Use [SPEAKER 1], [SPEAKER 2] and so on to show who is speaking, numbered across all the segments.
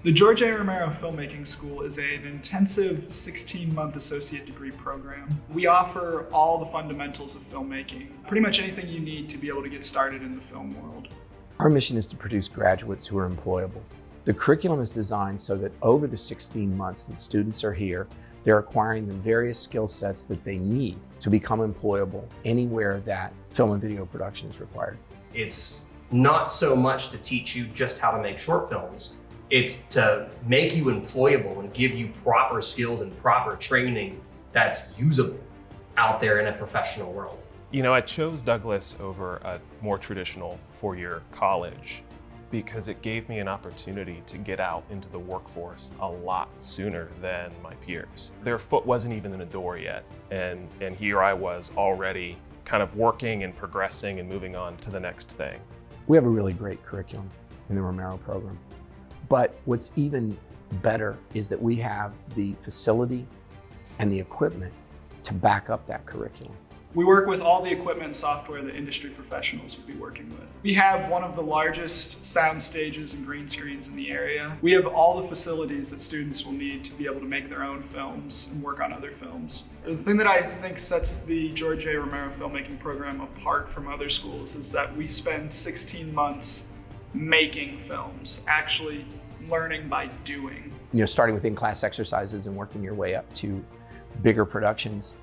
[SPEAKER 1] The Geroge Romero Filmmaking School is an intensive 16-month associate degree program. We offer all the fundamentals of filmmaking, pretty much anything you need to be able to get started in the film world.
[SPEAKER 2] Our mission is to produce graduates who are employable. The curriculum is designed so that over the 16 months that students are here, they're acquiring the various skill sets that they need to become employable anywhere that film and video production is required.
[SPEAKER 3] It's not so much to teach you just how to make short films. It's to make you employable and give you proper skills and proper training that's usable out there in a professional world.
[SPEAKER 4] You know, I chose Douglas over a more traditional four-year college because it gave me an opportunity to get out into the workforce a lot sooner than my peers. Their foot wasn't even in the door yet, and here I was already kind of working and progressing and moving on to the next thing.
[SPEAKER 2] We have a really great curriculum in the Romero program, but what's even better is that we have the facility and the equipment to back up that curriculum.
[SPEAKER 1] We work with all the equipment and software that industry professionals would be working with. We have one of the largest sound stages and green screens in the area. We have all the facilities that students will need to be able to make their own films and work on other films. The thing that I think sets the Geroge Romero Filmmaking Program apart from other schools is that we spend 16 months making films, actually learning by doing.
[SPEAKER 2] You know, starting with in-class exercises and working your way up to bigger productions.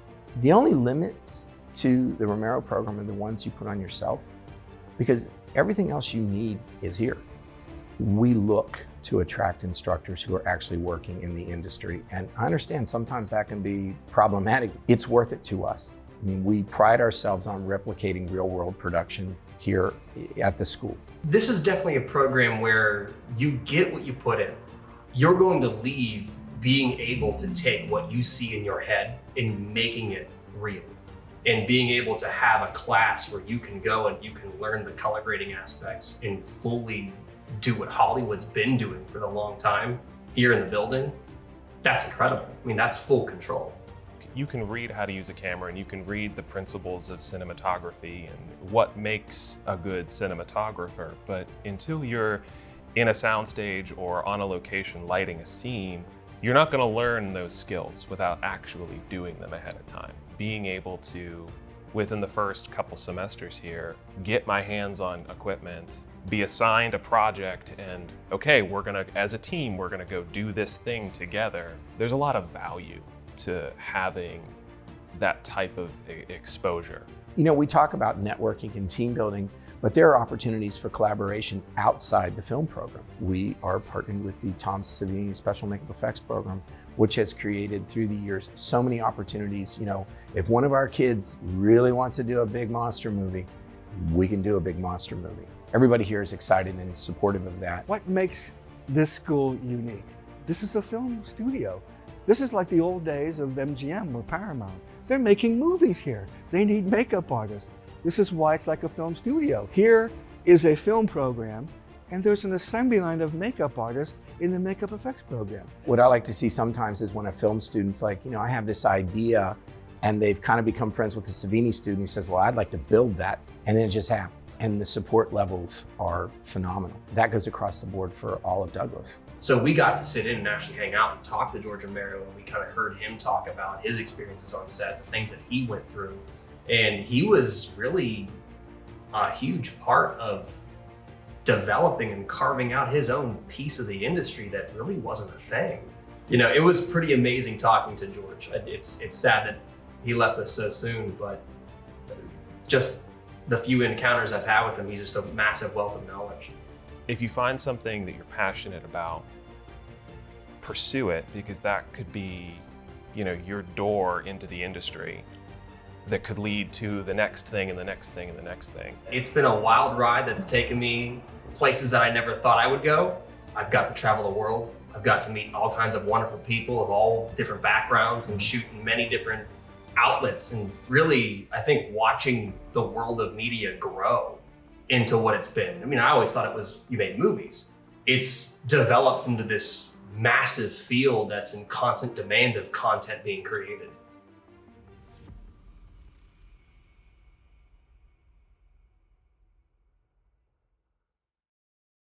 [SPEAKER 2] The only limits to the Romero program are the ones you put on yourself, because everything else you need is here. We look to attract instructors who are actually working in the industry, and I understand sometimes that can be problematic. It's worth it to us. I mean, we pride ourselves on replicating real-world production here at the school.
[SPEAKER 3] This is definitely a program where you get what you put in. You're going to leave being able to take what you see in your head and making it real. And being able to have a class where you can go and you can learn the color grading aspects and fully do what Hollywood's been doing for the long time here in the building, that's incredible. I mean, that's full control.
[SPEAKER 4] You can read how to use a camera and you can read the principles of cinematography and what makes a good cinematographer, but until you're in a soundstage or on a location lighting a scene, you're not going to learn those skills without actually doing them ahead of time. Being able to, within the first couple semesters here, get my hands on equipment, be assigned a project, and okay, as a team, we're gonna go do this thing together. There's a lot of value to having that type of exposure.
[SPEAKER 2] You know, we talk about networking and team building, but there are opportunities for collaboration outside the film program. We are partnered with the Tom Savini Special Makeup Effects Program, which has created through the years so many opportunities. You know, if one of our kids really wants to do a big monster movie, we can do a big monster movie. Everybody here is excited and supportive of that.
[SPEAKER 5] What makes this school unique? This is a film studio. This is like the old days of MGM or Paramount. They're making movies here. They need makeup artists. This is why it's like a film studio. Here is a film program, and there's an assembly line of makeup artists in the makeup effects program.
[SPEAKER 2] What I like to see sometimes is when a film student's like, you know, I have this idea, and they've kind of become friends with a Savini student who says, well, I'd like to build that, and then it just happens. And the support levels are phenomenal. That goes across the board for all of Douglas.
[SPEAKER 3] So we got to sit in and actually hang out and talk to Geroge Romero, and we kind of heard him talk about his experiences on set, the things that he went through. And he was really a huge part of developing and carving out his own piece of the industry that really wasn't a thing. You know, it was pretty amazing talking to George. It's sad that he left us so soon, but just the few encounters I've had with him, he's just a massive wealth of knowledge.
[SPEAKER 4] If you find something that you're passionate about, pursue it, because that could be, you know, your door into the industry that could lead to the next thing and the next thing and the next thing.
[SPEAKER 3] It's been a wild ride that's taken me places that I never thought I would go. I've got to travel the world. I've got to meet all kinds of wonderful people of all different backgrounds and shoot in many different outlets. And really, I think watching the world of media grow into what it's been. I mean, I always thought it was, you made movies. It's developed into this massive field that's in constant demand of content being created.